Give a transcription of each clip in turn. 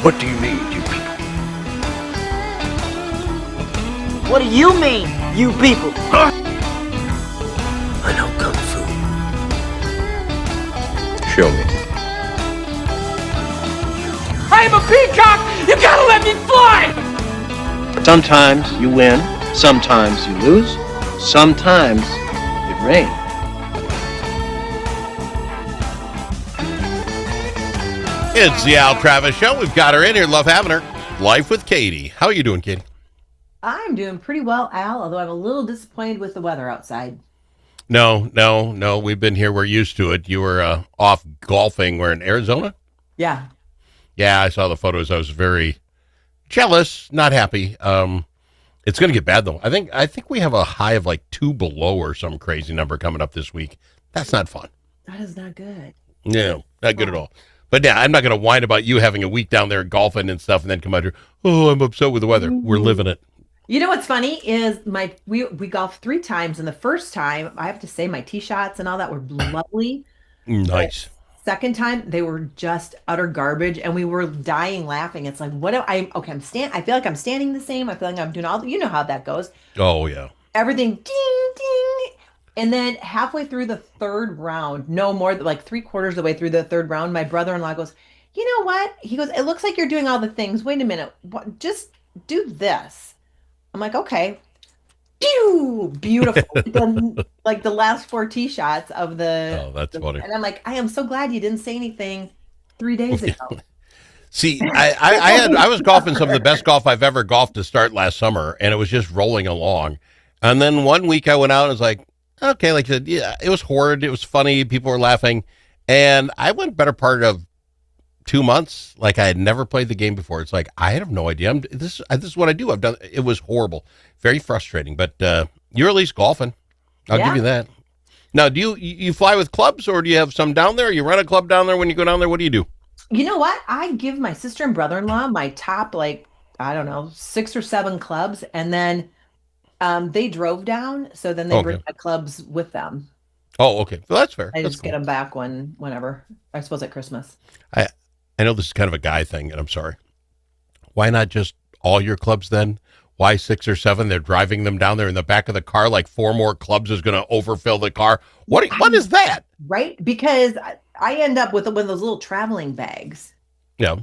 What do you mean, you people? What do you mean, you people? I know Kung Fu. Show me. I am a peacock! You gotta let me fly! Sometimes you win, sometimes you lose, sometimes it rains. It's the Al Travis Show. We've got her in here. Love having her. Life with Katie. How are you doing, Katie? I'm doing pretty well, Al, although I'm a little disappointed with the weather outside. No. We've been here. We're used to it. You were off golfing. We're in Arizona? Yeah. Yeah, I saw the photos. I was very jealous, not happy. It's going to get bad, though. I think we have a high of like 2 below or some crazy number coming up this week. That's not fun. That is not good. No, not good at all. But yeah, I'm not going to whine about you having a week down there golfing and stuff and then come out here, oh, I'm upset with the weather. We're living it. You know what's funny is we golfed 3 times, and the first time, I have to say, my tee shots and all that were lovely. Nice. Second time, they were just utter garbage, and we were dying laughing. It's like, I feel like I'm standing the same. I feel like I'm doing you know how that goes. Oh, yeah. Everything ding, ding. And then halfway through the third round, no more than like 3/4 of the way through the third round, my brother-in-law goes, you know what? He goes, it looks like you're doing all the things. Wait a minute. What, just do this. I'm like, okay. Pew! Beautiful. Like the last 4 tee shots of the. Oh, that's funny. And I'm like, I am so glad you didn't say anything 3 days ago. See, I was golfing some of the best golf I've ever golfed to start last summer, and it was just rolling along. And then one week I went out and was like, okay, like I said, yeah, it was horrid. It was funny. People were laughing. And I went better part of 2 months. Like I had never played the game before. It's like, I have no idea. This is what I do. I've done. It was horrible, very frustrating, but you're at least golfing. I'll give you that. Now, do you fly with clubs, or do you have some down there? You run a club down there when you go down there? What do you do? You know what? I give my sister and brother-in-law my top, like, I don't know, 6 or 7 clubs. And then they drove down, so then they bring my clubs with them. Oh, okay. Well, that's fair. I That's just get them back whenever. I suppose at Christmas. I know this is kind of a guy thing, and I'm sorry. Why not just all your clubs then? Why 6 or 7? They're driving them down there in the back of the car, like 4 more clubs is going to overfill the car. What is that? Right? Because I end up with one of those little traveling bags. Yeah.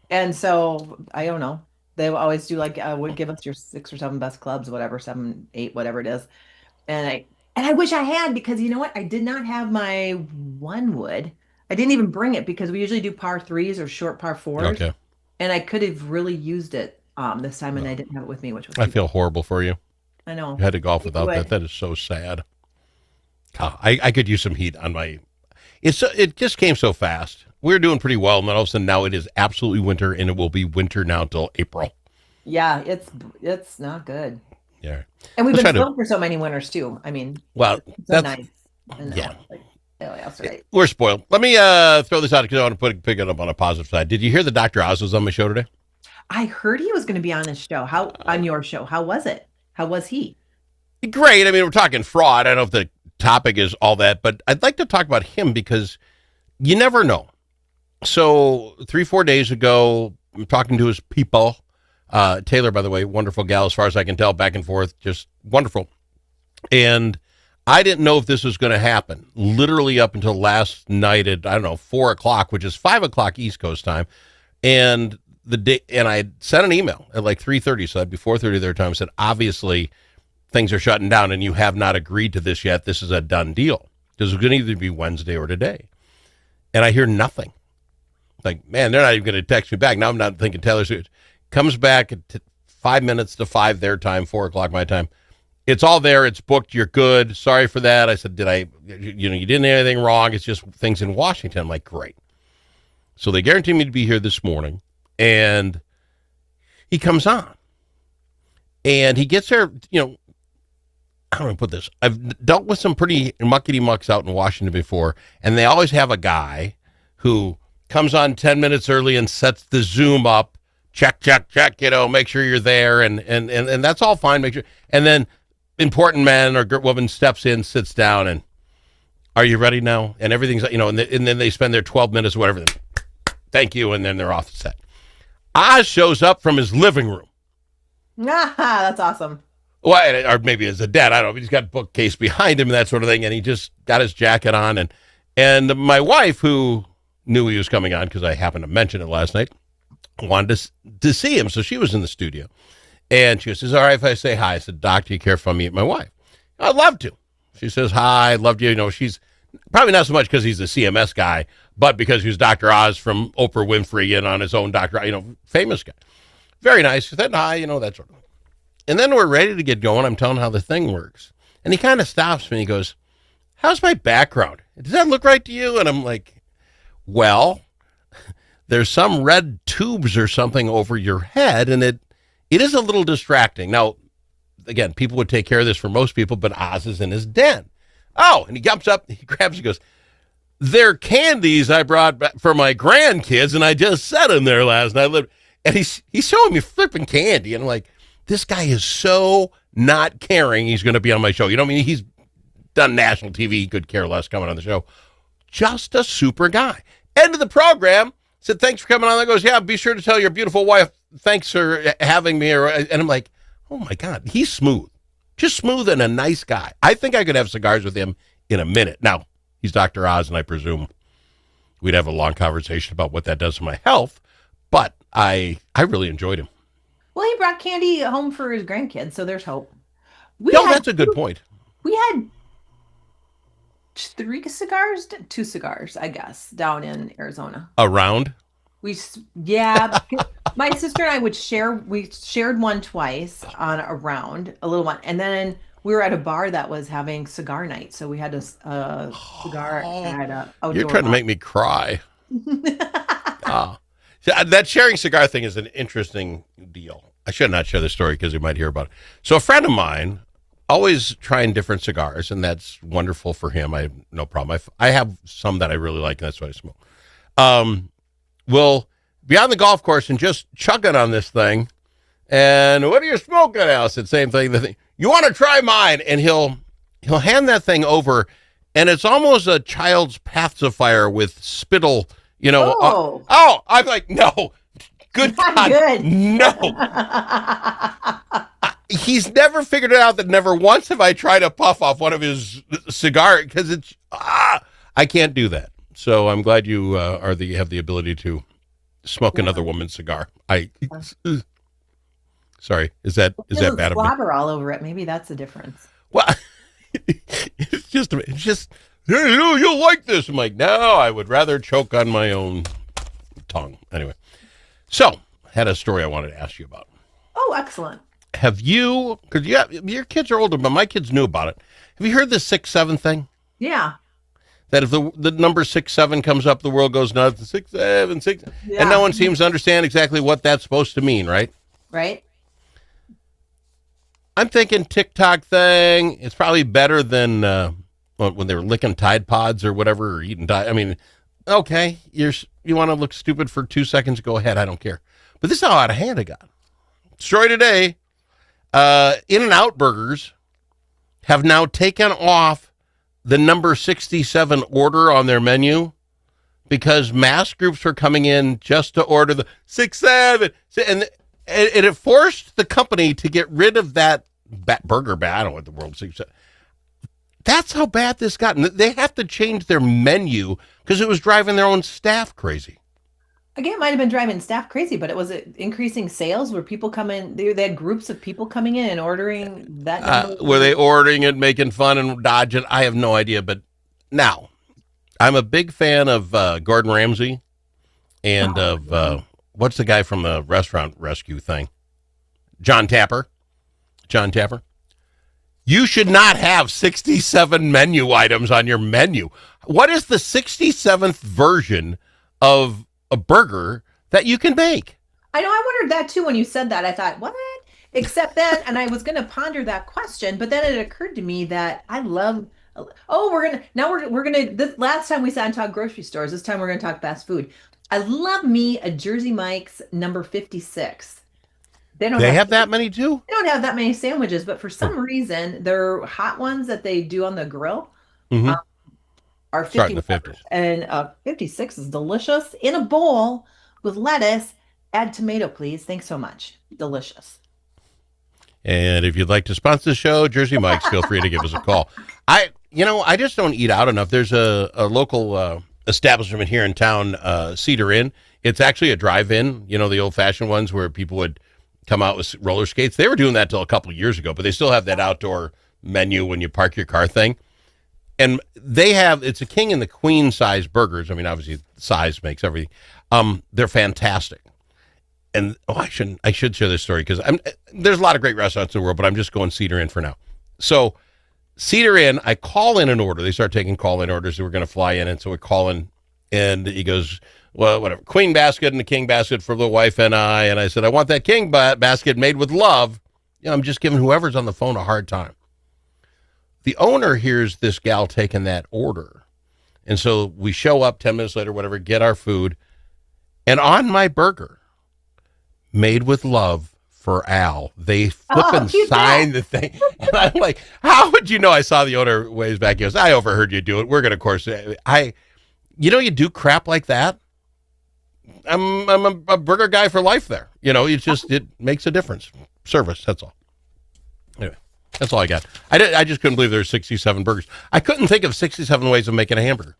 And so, I don't know. They always do like, would give us your 6 or 7 best clubs, whatever, 7, 8, whatever it is. And I wish I had, because you know what? I did not have my 1 wood. I didn't even bring it because we usually do par 3s or short par 4s. Okay. And I could have really used it this time, and I didn't have it with me, which was. I feel horrible for you. I know. You had to golf without that. That is so sad. I could use some heat on my. It just came so fast. We were doing pretty well, and then all of a sudden now it is absolutely winter, and it will be winter now till April. Yeah, it's not good. Yeah. And we've been spoiled for so many winters too. I mean, well, that's nice. Yeah. Right. We're spoiled. Let me throw this out because I want to pick it up on a positive side. Did you hear that Dr. Oz was on my show today? I heard he was going to be on his show. On your show? How was it? How was he? Great. I mean, we're talking fraud. I don't know if the topic is all that, but I'd like to talk about him because you never know. So 3-4 days ago, I'm talking to his people. Taylor, by the way, wonderful gal as far as I can tell, back and forth, just wonderful. And I didn't know if this was going to happen, literally up until last night at, 4 o'clock, which is 5 o'clock East Coast time. And I sent an email at like 3:30, so that'd be 4:30 their time, said, obviously, things are shutting down and you have not agreed to this yet. This is a done deal. Because it's going to either be Wednesday or today. And I hear nothing. Like, man, they're not even going to text me back. Now I'm not thinking Taylor Swift. Comes back at 5 minutes to 5 their time, 4 o'clock my time. It's all there. It's booked. You're good. Sorry for that. I said, you didn't do anything wrong. It's just things in Washington. I'm like, great. So they guaranteed me to be here this morning. And he comes on. And he gets there, how do I put this? I've dealt with some pretty muckety-mucks out in Washington before. And they always have a guy who comes on 10 minutes early and sets the Zoom up. Check, make sure you're there. And that's all fine. Make sure. And then important man or woman steps in, sits down, and are you ready now? And everything's, and then they spend their 12 minutes or whatever. Thank you. And then they're off the set. Oz shows up from his living room. Ah, that's awesome. Well, or maybe as a dad, I don't know. He's got a bookcase behind him and that sort of thing, and he just got his jacket on. And my wife, who knew he was coming on because I happened to mention it last night, wanted to see him, so she was in the studio. And she says, all right, if I say hi. I said, Doc, do you care if I meet my wife? I'd love to. She says, hi, I'd love to. You know, she's probably not so much because he's a CMS guy, but because he's Dr. Oz from Oprah Winfrey and on his own Dr. You know, famous guy. Very nice. She said, hi, you know, that sort of thing. And then we're ready to get going. I'm telling how the thing works. And he kind of stops me. He goes, how's my background? Does that look right to you? And I'm like, well, there's some red tubes or something over your head, and it is a little distracting. Now, again, people would take care of this for most people, but Oz is in his den. Oh, and he jumps up, he grabs, he goes, they're candies I brought back for my grandkids, and I just set them there last night. And he's showing me flipping candy, and I'm like, this guy is so not caring he's going to be on my show. You know what I mean? He's done national TV. He could care less coming on the show. Just a super guy. End of the program. Said, thanks for coming on. I goes, yeah, be sure to tell your beautiful wife, thanks for having me. And I'm like, oh, my God, he's smooth. Just smooth and a nice guy. I think I could have cigars with him in a minute. Now, he's Dr. Oz, and I presume we'd have a long conversation about what that does to my health. But I really enjoyed him. Well, he brought candy home for his grandkids, so there's hope. That's a good point. We had two cigars, I guess, down in Arizona. Around? Yeah, my sister and I would share. We shared one twice on a round, a little one, and then we were at a bar that was having cigar night, so we had a cigar at a outdoor. You're trying to make me cry. That sharing cigar thing is an interesting deal. I should not share this story because you might hear about it. So a friend of mine, always trying different cigars, and that's wonderful for him. I have no problem. I have some that I really like, and that's what I smoke. Will be on the golf course and just chugging on this thing. And what are you smoking, Alice? It's the same thing. You want to try mine? And he'll hand that thing over, and it's almost a child's pacifier with spittle. You know, I'm like, no, good God, good. No. He's never figured it out that never once have I tried to puff off one of his cigar because it's, I can't do that. So I'm glad you have the ability to smoke another woman's cigar. Sorry, is that bad of me? Slobber all over it. Maybe that's the difference. Well, it's just you'll like this. I'm like, no, I would rather choke on my own tongue. Anyway, so had a story I wanted to ask you about. Oh, excellent. Have you? Because your kids are older, but my kids knew about it. Have you heard the 6-7 thing? Yeah. That if the number 6-7 comes up, the world goes nuts. 6-7, 6, yeah. And no one seems to understand exactly what that's supposed to mean, right? Right. I'm thinking TikTok thing. It's probably better than when they were licking Tide Pods or whatever, or eating Tide. I mean, okay, you want to look stupid for 2 seconds? Go ahead. I don't care. But this is how out of hand it got. Story today: In-N-Out Burgers have now taken off the number 67 order on their menu because mass groups were coming in just to order the 6-7, and it forced the company to get rid of that burger bag. I don't know what the world sees. That's how bad this got. And they have to change their menu because it was driving their own staff crazy. Again, it might have been driving staff crazy, but it was increasing sales where people come in. They had groups of people coming in and ordering that. Were they ordering it, making fun and dodging? I have no idea. But now, I'm a big fan of Gordon Ramsay and of what's the guy from the restaurant rescue thing? John Tapper. You should not have 67 menu items on your menu. What is the 67th version of a burger that you can make? I know. I wondered that too when you said that. I thought, what? Except then, and I was going to ponder that question, but then it occurred to me that I love. Oh, we're gonna. This last time we sat and talked grocery stores. This time we're gonna talk fast food. I love me a Jersey Mike's number 56. They have that many too? They don't have that many sandwiches, but for some reason, their hot ones that they do on the grill are 50. In the 50s. And 56 is delicious in a bowl with lettuce Add tomato, please. Thanks so much. Delicious. And if you'd like to sponsor the show, Jersey Mike's, feel free to give us a call. I just don't eat out enough. There's a local establishment here in town, Cedar Inn. It's actually a drive-in, the old-fashioned ones where people would come out with roller skates. They were doing that till a couple of years ago, but they still have that outdoor menu when you park your car thing. And it's a king and the queen size burgers. I mean, obviously size makes everything. They're fantastic. And I should share this story because there's a lot of great restaurants in the world, but I'm just going Cedar Inn for now. So Cedar Inn, I call in an order. They start taking call-in orders. We're going to fly in, and so we call in, and he goes, well, whatever, queen basket and a king basket for the wife and I. And I said, I want that king basket made with love. I'm just giving whoever's on the phone a hard time. The owner hears this gal taking that order. And so we show up 10 minutes later, whatever, get our food. And on my burger, made with love for Al, they flip and sign the thing. And I'm like, how would you know? I saw the owner ways back. He goes, I overheard you do it. We're going to, of course, you do crap like that. I'm a burger guy for life there. It makes a difference. Service, that's all. Anyway, that's all I got. I just couldn't believe there were 67 burgers. I couldn't think of 67 ways of making a hamburger.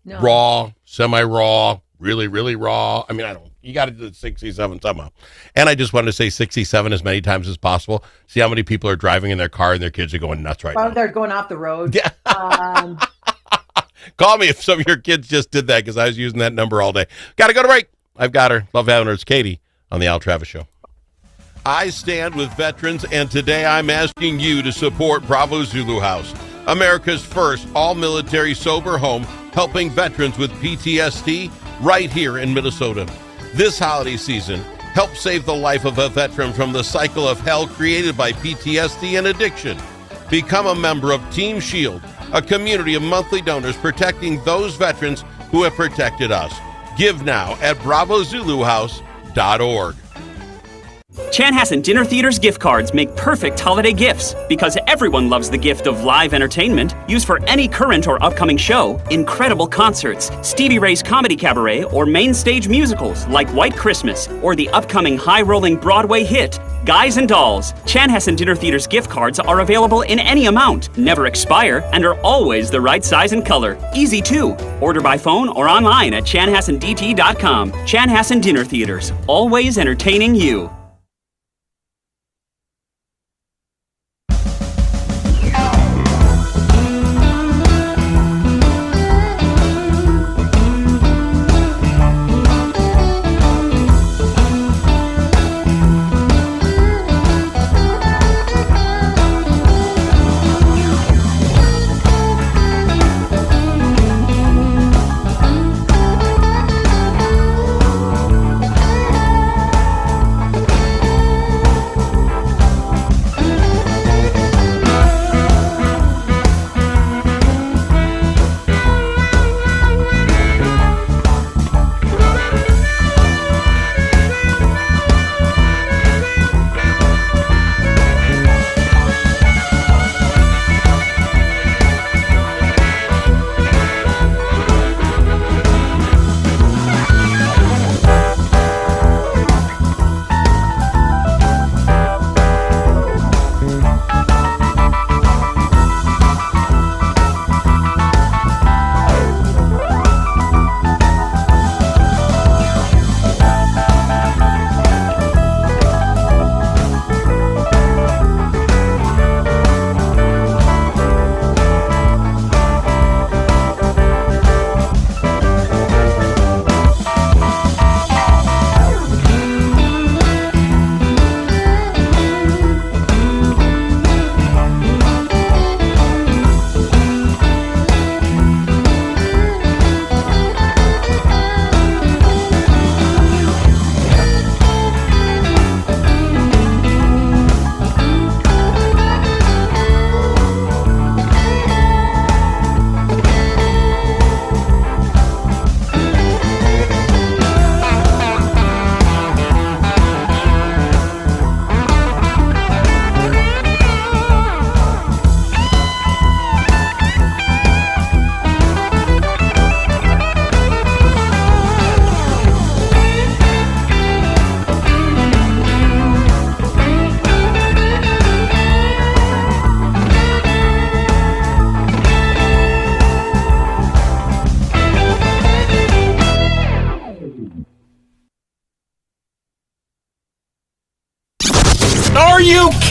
No. Raw, semi-raw, really, really raw. I mean, you got to do 67 somehow. And I just wanted to say 67 as many times as possible. See how many people are driving in their car and their kids are going nuts right now. They're going off the road. Yeah. Call me if some of your kids just did that because I was using that number all day. Got to go to break. I've got her. Love having her. It's Katie on the Al Travis Show. I stand with veterans, and today I'm asking you to support Bravo Zulu House, America's first all-military sober home helping veterans with PTSD right here in Minnesota. This holiday season, help save the life of a veteran from the cycle of hell created by PTSD and addiction. Become a member of Team Shield, a community of monthly donors protecting those veterans who have protected us. Give now at bravozuluhouse.org. Chanhassen Dinner Theater's gift cards make perfect holiday gifts because everyone loves the gift of live entertainment used for any current or upcoming show, incredible concerts, Stevie Ray's Comedy Cabaret, or main stage musicals like White Christmas or the upcoming high-rolling Broadway hit, Guys and Dolls. Chanhassen Dinner Theater's gift cards are available in any amount, never expire, and are always the right size and color. Easy too. Order by phone or online at chanhassendt.com. Chanhassen Dinner Theaters, always entertaining you.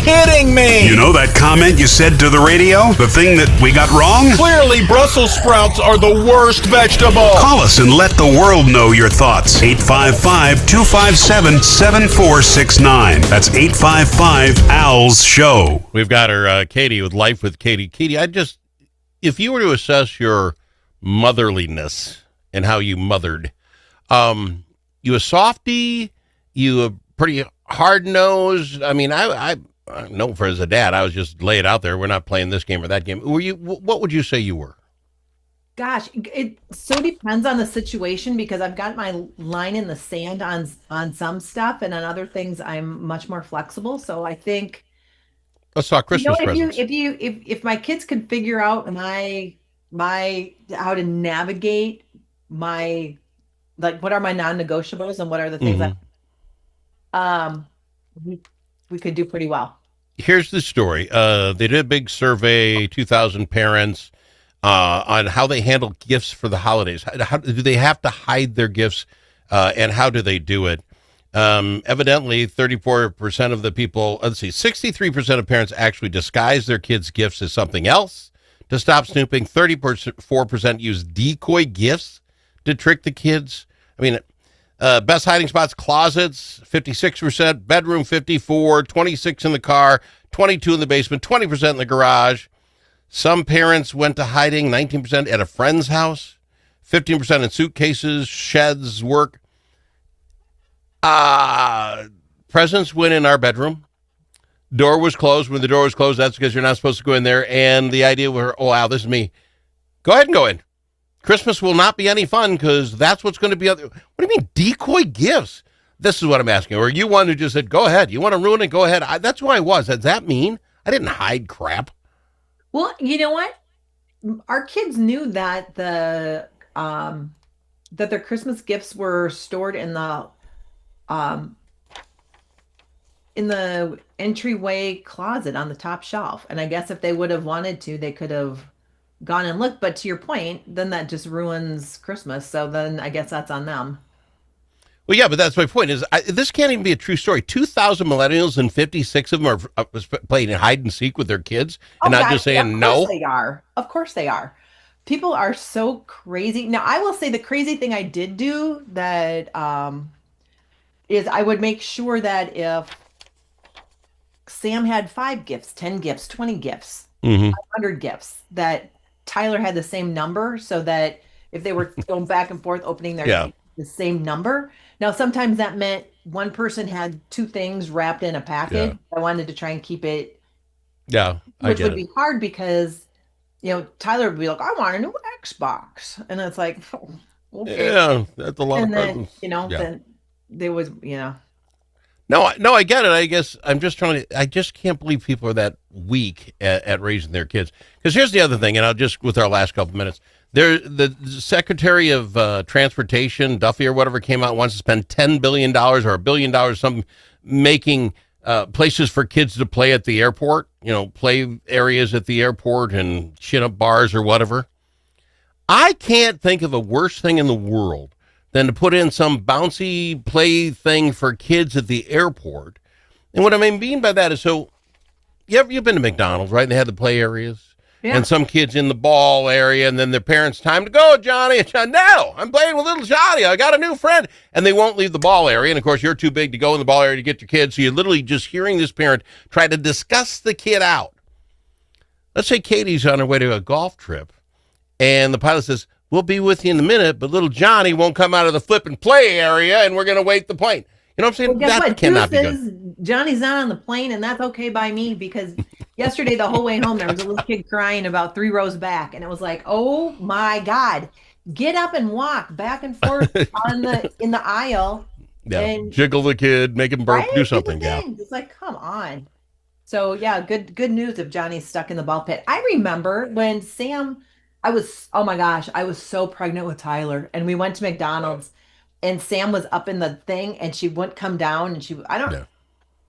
kidding me? You know that comment you said to the radio? The thing that we got wrong? Clearly, Brussels sprouts are the worst vegetable. Call us and let the world know your thoughts. 855-257-7469. That's 855-ALS Show. We've got her, Katie, with Life with Katie. Katie, if you were to assess your motherliness and how you mothered, you a softie, you a pretty hard-nosed. I mean, I know for as a dad, I was just lay it out there. We're not playing this game or that game. What would you say you were? Gosh, it so depends on the situation because I've got my line in the sand on some stuff, and on other things I'm much more flexible. So I think Let's talk Christmas presents. If my kids could figure out my how to navigate my, like, what are my non-negotiables and what are the things that we could do pretty well. Here's the story. They did a big survey, 2,000 parents, on how they handle gifts for the holidays. How do they have to hide their gifts, and how do they do it? Evidently, 34% of the people, 63% of parents actually disguise their kids' gifts as something else to stop snooping. 34% use decoy gifts to trick the kids. I mean, best hiding spots, closets, 56%, bedroom, 54%, 26% in the car, 22% in the basement, 20% in the garage. Some parents went to hiding, 19% at a friend's house, 15% in suitcases, sheds, work. Presents went in our bedroom. Door was closed. When the door was closed, that's because you're not supposed to go in there. And the idea was, oh, wow, this is me. Go ahead and go in. Christmas will not be any fun because that's what's going to be. What do you mean decoy gifts? This is what I'm asking. Or are you one who just said, go ahead. You want to ruin it? Go ahead. That's who I was. Does that mean I didn't hide crap? Well, you know what? Our kids knew that that their Christmas gifts were stored in the entryway closet on the top shelf. And I guess if they would have wanted to, they could have gone and looked. But to your point, then that just ruins Christmas. So then I guess that's on them. Well, yeah, but that's my point. This can't even be a true story. 2,000 millennials and 56 of them are playing hide and seek with their kids and not just saying no. Of course they are. Of course they are. People are so crazy. Now, I will say the crazy thing I did do that is I would make sure that if Sam had 5 gifts, 10 gifts, 20 gifts, 100 gifts, that Tyler had the same number so that if they were going back and forth opening their gifts, the same number. Now, sometimes that meant one person had 2 things wrapped in a package. Yeah. I wanted to try and keep it. Yeah, which would be hard because, Tyler would be like, I want a new Xbox. And it's like, oh, okay. Yeah, that's a lot of presents. Then there was, No, I get it. I guess I'm just I just can't believe people are that weak at raising their kids. Because here's the other thing, and I'll just, with our last couple of minutes, the Secretary of Transportation, Duffy or whatever, came out and wants to spend $10 billion or $1 billion making places for kids to play at the airport, play areas at the airport and chin-up bars or whatever. I can't think of a worse thing in the world than to put in some bouncy play thing for kids at the airport. And what I mean by that is, so you've been to McDonald's, right? And they had the play areas. Yeah. And some kids in the ball area, and then their parents, time to go, Johnny. No, I'm playing with little Johnny. I got a new friend. And they won't leave the ball area. And, of course, you're too big to go in the ball area to get your kids. So you're literally just hearing this parent try to discuss the kid out. Let's say Katie's on her way to a golf trip, and the pilot says, we'll be with you in a minute, but little Johnny won't come out of the flip and play area, and we're going to wait the plane. You know what I'm saying? Well, that cannot be good. Johnny's not on the plane, and that's okay by me, because yesterday, the whole way home, there was a little kid crying about 3 rows back, and it was like, oh my God, get up and walk back and forth in the aisle. Yeah, and jiggle the kid, make him burp, do something. Yeah, it's like, come on. So yeah, good news if Johnny's stuck in the ball pit. I remember when Sam, oh my gosh, I was so pregnant with Tyler, and we went to McDonald's. And Sam was up in the thing, and she wouldn't come down, and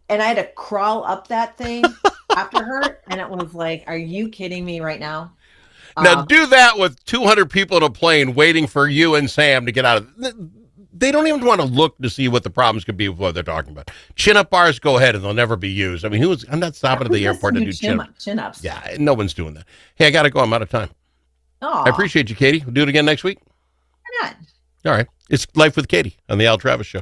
and I had to crawl up that thing after her, and it was like, are you kidding me right now? Now do that with 200 people in a plane waiting for you and Sam to get out of. they don't even want to look to see what the problems could be with what they're talking about. Chin-up bars, go ahead, and they'll never be used. I mean, I'm not stopping at the airport to do chin-ups. Yeah, no one's doing that. Hey, I got to go. I'm out of time. Oh, I appreciate you, Katie. We'll do it again next week. why not? All right. It's Life with Katie on the Al Travis Show.